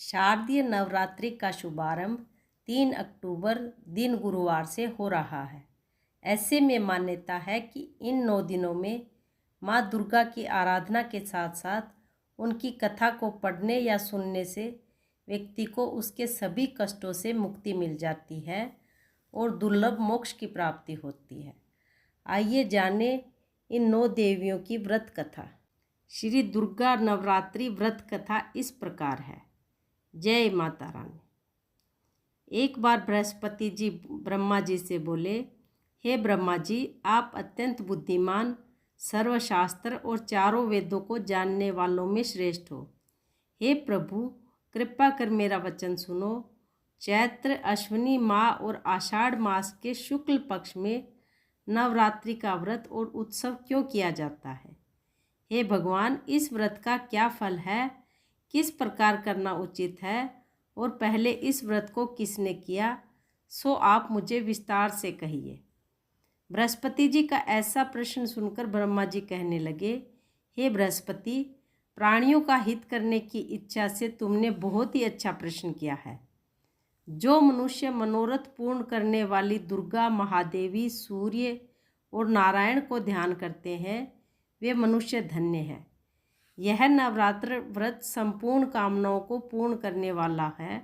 शारदीय नवरात्रि का शुभारंभ 3 अक्टूबर दिन गुरुवार से हो रहा है। ऐसे में मान्यता है कि इन 9 दिनों में माँ दुर्गा की आराधना के साथ साथ उनकी कथा को पढ़ने या सुनने से व्यक्ति को उसके सभी कष्टों से मुक्ति मिल जाती है और दुर्लभ मोक्ष की प्राप्ति होती है। आइए जाने इन 9 देवियों की व्रत कथा। श्री दुर्गा नवरात्रि व्रत कथा इस प्रकार है। जय माता रानी। एक बार बृहस्पति जी ब्रह्मा जी से बोले, हे ब्रह्मा जी, आप अत्यंत बुद्धिमान, सर्वशास्त्र और चारों वेदों को जानने वालों में श्रेष्ठ हो। हे प्रभु, कृपा कर मेरा वचन सुनो। चैत्र, अश्विनी माह और आषाढ़ मास के शुक्ल पक्ष में नवरात्रि का व्रत और उत्सव क्यों किया जाता है? हे भगवान, इस व्रत का क्या फल है, किस प्रकार करना उचित है और पहले इस व्रत को किसने किया, सो आप मुझे विस्तार से कहिए। बृहस्पति जी का ऐसा प्रश्न सुनकर ब्रह्मा जी कहने लगे, हे बृहस्पति, प्राणियों का हित करने की इच्छा से तुमने बहुत ही अच्छा प्रश्न किया है। जो मनुष्य मनोरथ पूर्ण करने वाली दुर्गा, महादेवी, सूर्य और नारायण को ध्यान करते हैं, वे मनुष्य धन्य हैं। यह नवरात्र व्रत संपूर्ण कामनाओं को पूर्ण करने वाला है।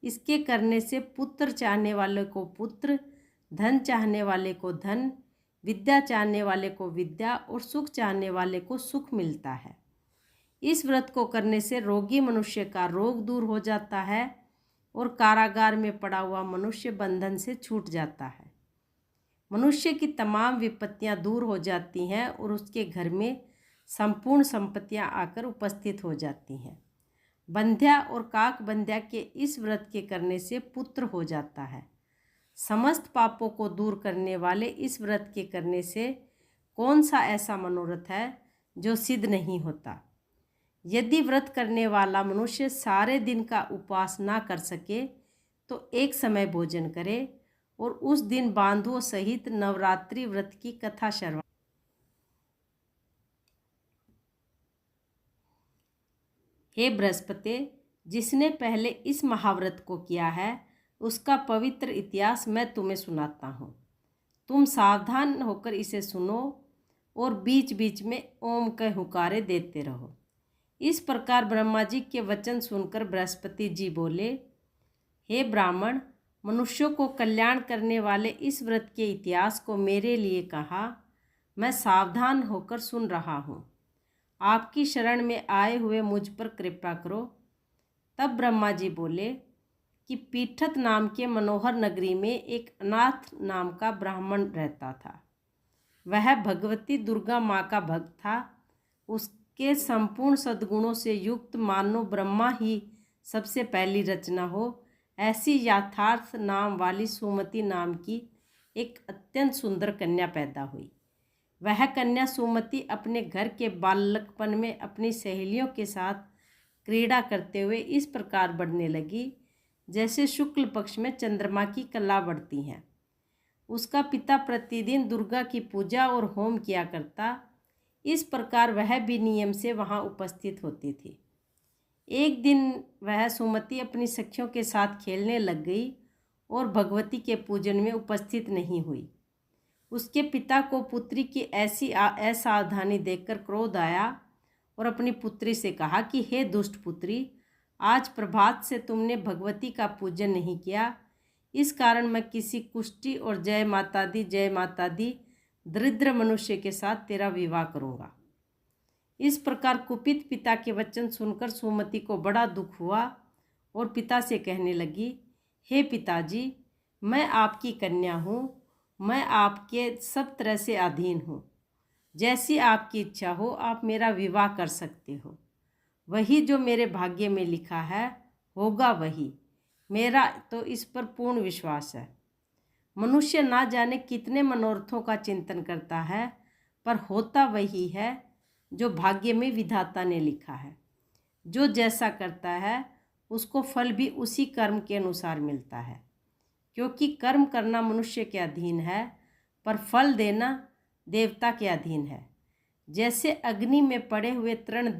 इसके करने से पुत्र चाहने वाले को पुत्र, धन चाहने वाले को धन, विद्या चाहने वाले को विद्या और सुख चाहने वाले को सुख मिलता है। इस व्रत को करने से रोगी मनुष्य का रोग दूर हो जाता है और कारागार में पड़ा हुआ मनुष्य बंधन से छूट जाता है। मनुष्य की तमाम विपत्तियां दूर हो जाती हैं और उसके घर में संपूर्ण संपत्तियां आकर उपस्थित हो जाती हैं। बंध्या और काक बंध्या के इस व्रत के करने से पुत्र हो जाता है। समस्त पापों को दूर करने वाले इस व्रत के करने से कौन सा ऐसा मनोरथ है जो सिद्ध नहीं होता? यदि व्रत करने वाला मनुष्य सारे दिन का उपवास ना कर सके तो एक समय भोजन करे और उस दिन बांधुओं सहित नवरात्रि व्रत की कथा श्रवण। हे बृहस्पति, जिसने पहले इस महाव्रत को किया है उसका पवित्र इतिहास मैं तुम्हें सुनाता हूँ। तुम सावधान होकर इसे सुनो और बीच बीच में ओम के हुकारे देते रहो। इस प्रकार ब्रह्मा जी के वचन सुनकर बृहस्पति जी बोले, हे ब्राह्मण, मनुष्यों को कल्याण करने वाले इस व्रत के इतिहास को मेरे लिए कहा। मैं सावधान होकर सुन रहा हूँ। आपकी शरण में आए हुए मुझ पर कृपा करो। तब ब्रह्मा जी बोले कि पीठत नाम के मनोहर नगरी में एक अनाथ नाम का ब्राह्मण रहता था। वह भगवती दुर्गा माँ का भक्त था। उसके संपूर्ण सद्गुणों से युक्त मानो ब्रह्मा ही सबसे पहली रचना हो, ऐसी यथार्थ नाम वाली सुमति नाम की एक अत्यंत सुंदर कन्या पैदा हुई। वह कन्या सुमति अपने घर के बालकपन में अपनी सहेलियों के साथ क्रीड़ा करते हुए इस प्रकार बढ़ने लगी जैसे शुक्ल पक्ष में चंद्रमा की कला बढ़ती हैं। उसका पिता प्रतिदिन दुर्गा की पूजा और होम किया करता। इस प्रकार वह भी नियम से वहाँ उपस्थित होती थी। एक दिन वह सुमति अपनी सखियों के साथ खेलने लग गई और भगवती के पूजन में उपस्थित नहीं हुई। उसके पिता को पुत्री की ऐसी असावधानी देखकर क्रोध आया और अपनी पुत्री से कहा कि हे दुष्ट पुत्री, आज प्रभात से तुमने भगवती का पूजन नहीं किया। इस कारण मैं किसी कुष्ठी और जय माता दी दरिद्र मनुष्य के साथ तेरा विवाह करूँगा। इस प्रकार कुपित पिता के वचन सुनकर सुमति को बड़ा दुख हुआ और पिता से कहने लगी, हे पिताजी, मैं आपकी कन्या हूँ। मैं आपके सब तरह से अधीन हूँ। जैसी आपकी इच्छा हो आप मेरा विवाह कर सकते हो। वही जो मेरे भाग्य में लिखा है होगा वही। मेरा तो इस पर पूर्ण विश्वास है। मनुष्य ना जाने कितने मनोरथों का चिंतन करता है, पर होता वही है जो भाग्य में विधाता ने लिखा है। जो जैसा करता है उसको फल भी उसी कर्म के अनुसार मिलता है, क्योंकि कर्म करना मनुष्य के अधीन है पर फल देना देवता के अधीन है। जैसे अग्नि में पड़े हुए तृण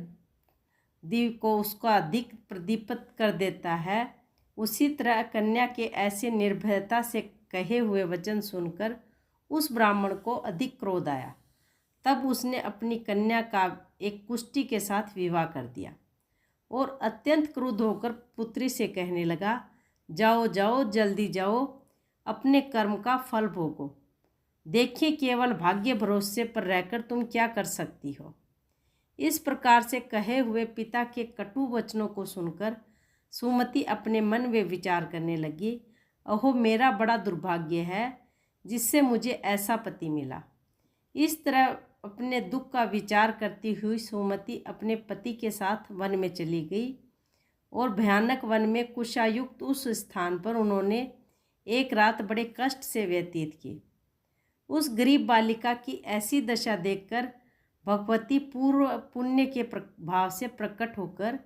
दीप को उसका अधिक प्रदीप्त कर देता है, उसी तरह कन्या के ऐसे निर्भयता से कहे हुए वचन सुनकर उस ब्राह्मण को अधिक क्रोध आया। तब उसने अपनी कन्या का एक कुष्टी के साथ विवाह कर दिया और अत्यंत क्रुद्ध होकर पुत्री से कहने लगा, जाओ जाओ, जल्दी जाओ, अपने कर्म का फल भोगो। देखिए केवल भाग्य भरोसे पर रहकर तुम क्या कर सकती हो। इस प्रकार से कहे हुए पिता के कटु वचनों को सुनकर सुमति अपने मन में विचार करने लगी, अहो मेरा बड़ा दुर्भाग्य है जिससे मुझे ऐसा पति मिला। इस तरह अपने दुख का विचार करती हुई सुमति अपने पति के साथ वन में चली गई और भयानक वन में कुशायुक्त उस स्थान पर उन्होंने एक रात बड़े कष्ट से व्यतीत की। उस गरीब बालिका की ऐसी दशा देखकर भगवती पूर्व पुण्य के भाव से प्रकट होकर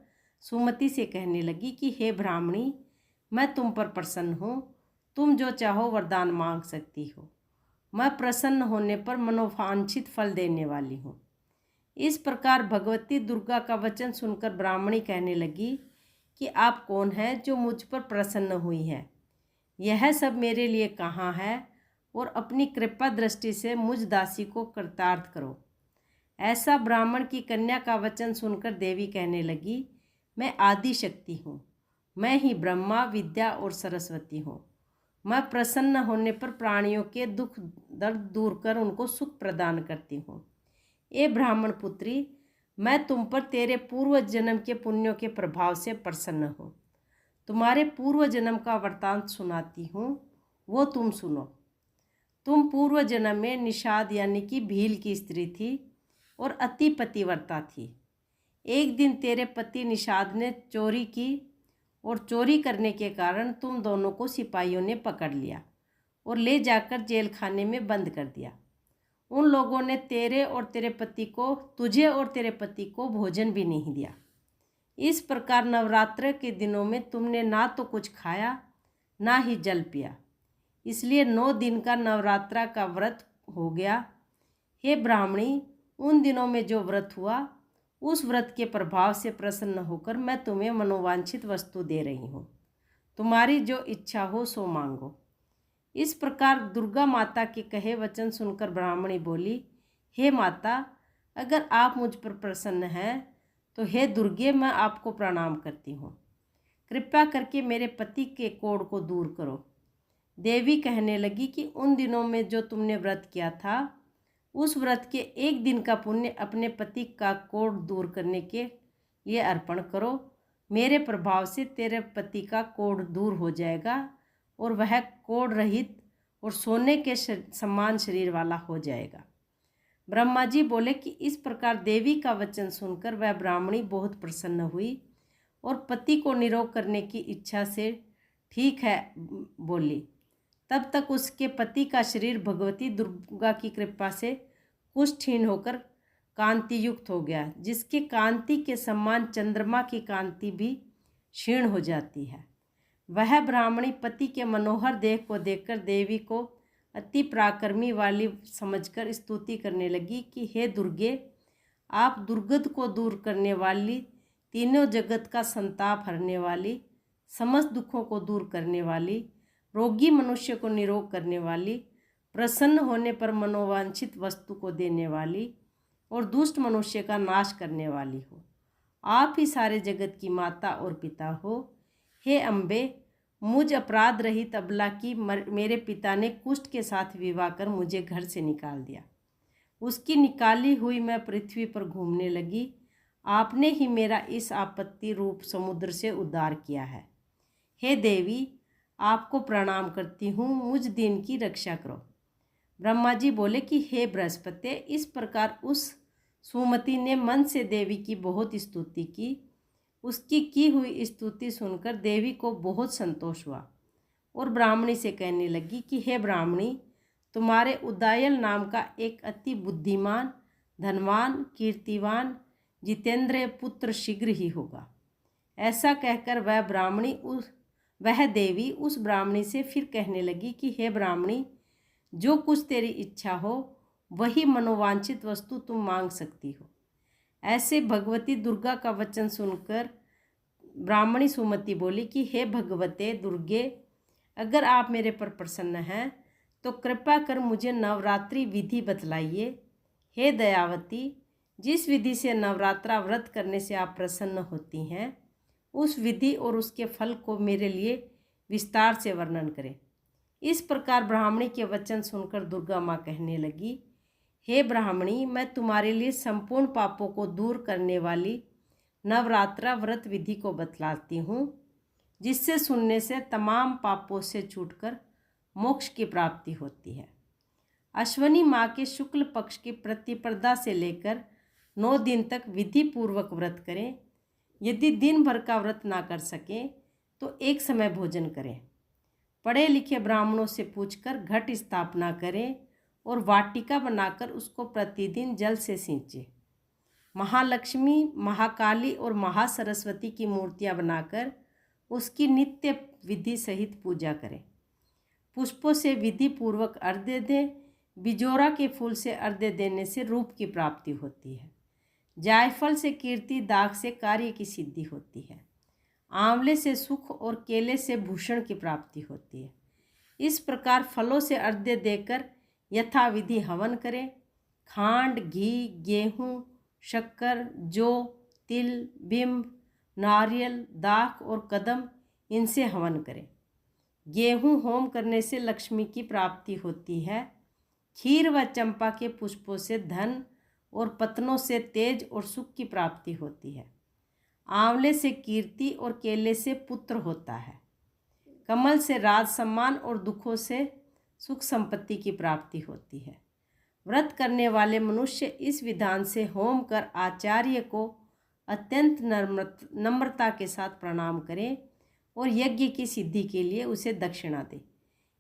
सुमति से कहने लगी कि हे ब्राह्मणी, मैं तुम पर प्रसन्न हूँ, तुम जो चाहो वरदान मांग सकती हो। मैं प्रसन्न होने पर मनोवांछित फल देने वाली हूँ। इस प्रकार भगवती दुर्गा का वचन सुनकर ब्राह्मणी कहने लगी कि आप कौन हैं जो मुझ पर प्रसन्न हुई हैं? यह सब मेरे लिए कहाँ है और अपनी कृपा दृष्टि से मुझ दासी को कृतार्थ करो। ऐसा ब्राह्मण की कन्या का वचन सुनकर देवी कहने लगी, मैं आदि शक्ति हूँ, मैं ही ब्रह्मा, विद्या और सरस्वती हूँ। मैं प्रसन्न होने पर प्राणियों के दुख दर्द दूर कर उनको सुख प्रदान करती हूँ। ए ब्राह्मण पुत्री, मैं तुम पर तेरे पूर्व जन्म के पुण्यों के प्रभाव से प्रसन्न हूँ। तुम्हारे पूर्व जन्म का वृत्तांत सुनाती हूँ, वो तुम सुनो। तुम पूर्व जन्म में निषाद यानी कि भील की स्त्री थी और अति पतिव्रता थी। एक दिन तेरे पति निषाद ने चोरी की और चोरी करने के कारण तुम दोनों को सिपाहियों ने पकड़ लिया और ले जाकर जेल खाने में बंद कर दिया। उन लोगों ने तुझे और तेरे पति को भोजन भी नहीं दिया। इस प्रकार नवरात्र के दिनों में तुमने ना तो कुछ खाया ना ही जल पिया, इसलिए 9 दिन का नवरात्रा का व्रत हो गया। हे ब्राह्मणी, उन दिनों में जो व्रत हुआ उस व्रत के प्रभाव से प्रसन्न होकर मैं तुम्हें मनोवांछित वस्तु दे रही हूँ। तुम्हारी जो इच्छा हो सो मांगो। इस प्रकार दुर्गा माता के कहे वचन सुनकर ब्राह्मणी बोली, हे माता, अगर आप मुझ पर प्रसन्न हैं तो हे दुर्गे, मैं आपको प्रणाम करती हूँ। कृपया करके मेरे पति के कोढ़ को दूर करो। देवी कहने लगी कि उन दिनों में जो तुमने व्रत किया था उस व्रत के एक दिन का पुण्य अपने पति का कोढ़ दूर करने के लिए अर्पण करो। मेरे प्रभाव से तेरे पति का कोढ़ दूर हो जाएगा और वह कोढ़ रहित और सोने के समान शरीर वाला हो जाएगा। ब्रह्मा जी बोले कि इस प्रकार देवी का वचन सुनकर वह ब्राह्मणी बहुत प्रसन्न हुई और पति को निरोग करने की इच्छा से ठीक है बोली। तब तक उसके पति का शरीर भगवती दुर्गा की कृपा से कुष्ठहीन होकर कांति युक्त हो गया, जिसकी कांति के समान चंद्रमा की कांति भी क्षीण हो जाती है। वह ब्राह्मणी पति के मनोहर देह को देखकर देवी को अति पराक्रमी वाली समझकर स्तुति करने लगी कि हे दुर्गे, आप दुर्गत को दूर करने वाली, तीनों जगत का संताप हरने वाली, समस्त दुखों को दूर करने वाली, रोगी मनुष्य को निरोग करने वाली, प्रसन्न होने पर मनोवांछित वस्तु को देने वाली और दुष्ट मनुष्य का नाश करने वाली हो। आप ही सारे जगत की माता और पिता हो। हे अम्बे, मुझ अपराध रहित अबला की मेरे पिता ने कुष्ठ के साथ विवाह कर मुझे घर से निकाल दिया। उसकी निकाली हुई मैं पृथ्वी पर घूमने लगी। आपने ही मेरा इस आपत्ति रूप समुद्र से उद्धार किया है। हे देवी, आपको प्रणाम करती हूँ, मुझ दिन की रक्षा करो। ब्रह्मा जी बोले कि हे बृहस्पति, इस प्रकार उस सुमति ने मन से देवी की बहुत स्तुति की। उसकी की हुई स्तुति सुनकर देवी को बहुत संतोष हुआ और ब्राह्मणी से कहने लगी कि हे ब्राह्मणी, तुम्हारे उदायल नाम का एक अति बुद्धिमान, धनवान, कीर्तिवान, जितेंद्र पुत्र शीघ्र ही होगा। ऐसा कहकर वह देवी उस ब्राह्मणी से फिर कहने लगी कि हे ब्राह्मणी, जो कुछ तेरी इच्छा हो वही मनोवांछित वस्तु तुम मांग सकती हो। ऐसे भगवती दुर्गा का वचन सुनकर ब्राह्मणी सुमति बोली कि हे भगवते दुर्गे, अगर आप मेरे पर प्रसन्न हैं तो कृपा कर मुझे नवरात्रि विधि बतलाइए। हे दयावती, जिस विधि से नवरात्रा व्रत करने से आप प्रसन्न होती हैं, उस विधि और उसके फल को मेरे लिए विस्तार से वर्णन करें। इस प्रकार ब्राह्मणी के वचन सुनकर दुर्गा माँ कहने लगी, हे ब्राह्मणी, मैं तुम्हारे लिए संपूर्ण पापों को दूर करने वाली नवरात्रा व्रत विधि को बतलाती हूँ, जिससे सुनने से तमाम पापों से छूटकर मोक्ष की प्राप्ति होती है। अश्वनी माह के शुक्ल पक्ष की प्रतिपदा से लेकर 9 दिन तक विधि पूर्वक व्रत करें। यदि दिन भर का व्रत ना कर सकें तो एक समय भोजन करें। पढ़े लिखे ब्राह्मणों से पूछकर घट स्थापना करें और वाटिका बनाकर उसको प्रतिदिन जल से सींचें। महालक्ष्मी, महाकाली और महासरस्वती की मूर्तियां बनाकर उसकी नित्य विधि सहित पूजा करें। पुष्पों से विधि पूर्वक अर्घ्य दें। बिजोरा के फूल से अर्घ्य देने से रूप की प्राप्ति होती है। जायफल से कीर्ति, दाग से कार्य की सिद्धि होती है। आंवले से सुख और केले से भूषण की प्राप्ति होती है। इस प्रकार फलों से अर्घ्य देकर यथाविधि हवन करें। खांड, घी, गेहूँ, शक्कर, जौ, तिल, बिंब, नारियल, दाख और कदम, इनसे हवन करें। गेहूँ होम करने से लक्ष्मी की प्राप्ति होती है। खीर व चंपा के पुष्पों से धन और पत्नों से तेज और सुख की प्राप्ति होती है। आंवले से कीर्ति और केले से पुत्र होता है। कमल से राज सम्मान और दुखों से सुख संपत्ति की प्राप्ति होती है। व्रत करने वाले मनुष्य इस विधान से होम कर आचार्य को अत्यंत नम्रता के साथ प्रणाम करें और यज्ञ की सिद्धि के लिए उसे दक्षिणा दें।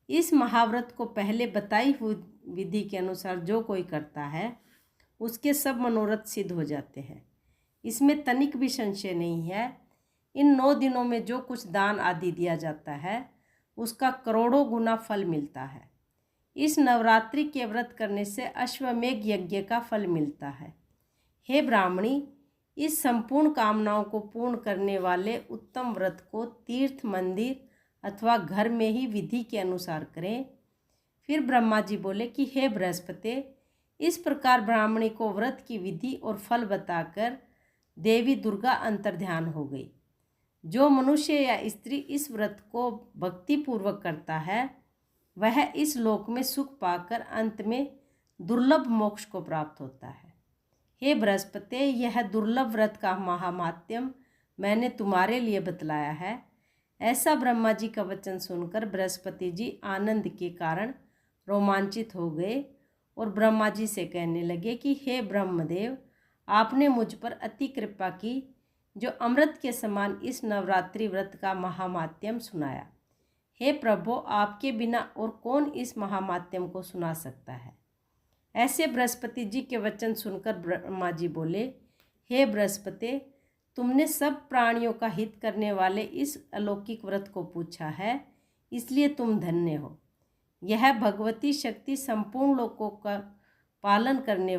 इस महाव्रत को पहले बताई हुई विधि के अनुसार जो कोई करता है, उसके सब मनोरथ सिद्ध हो जाते हैं। इसमें तनिक भी संशय नहीं है। इन 9 दिनों में जो कुछ दान आदि दिया जाता है, उसका करोड़ों गुना फल मिलता है। इस नवरात्रि के व्रत करने से अश्वमेघ यज्ञ का फल मिलता है। हे ब्राह्मणी, इस संपूर्ण कामनाओं को पूर्ण करने वाले उत्तम व्रत को तीर्थ, मंदिर अथवा घर में ही विधि के अनुसार करें। फिर ब्रह्मा जी बोले कि हे बृहस्पति, इस प्रकार ब्राह्मणी को व्रत की विधि और फल बताकर देवी दुर्गा अंतर्ध्यान हो गई। जो मनुष्य या स्त्री इस व्रत को भक्तिपूर्वक करता है, वह इस लोक में सुख पाकर अंत में दुर्लभ मोक्ष को प्राप्त होता है। हे बृहस्पति, यह दुर्लभ व्रत का महामात्यम मैंने तुम्हारे लिए बतलाया है। ऐसा ब्रह्मा जी का वचन सुनकर बृहस्पति जी आनंद के कारण रोमांचित हो गए और ब्रह्मा जी से कहने लगे कि हे ब्रह्मदेव, आपने मुझ पर अति कृपा की, जो अमृत के समान इस नवरात्रि व्रत का महामात्यम सुनाया। हे प्रभु, आपके बिना और कौन इस महामात्यम को सुना सकता है। ऐसे बृहस्पति जी के वचन सुनकर ब्रह्मा जी बोले, हे बृहस्पति, तुमने सब प्राणियों का हित करने वाले इस अलौकिक व्रत को पूछा है, इसलिए तुम धन्य हो। यह भगवती शक्ति संपूर्ण लोकों का पालन करने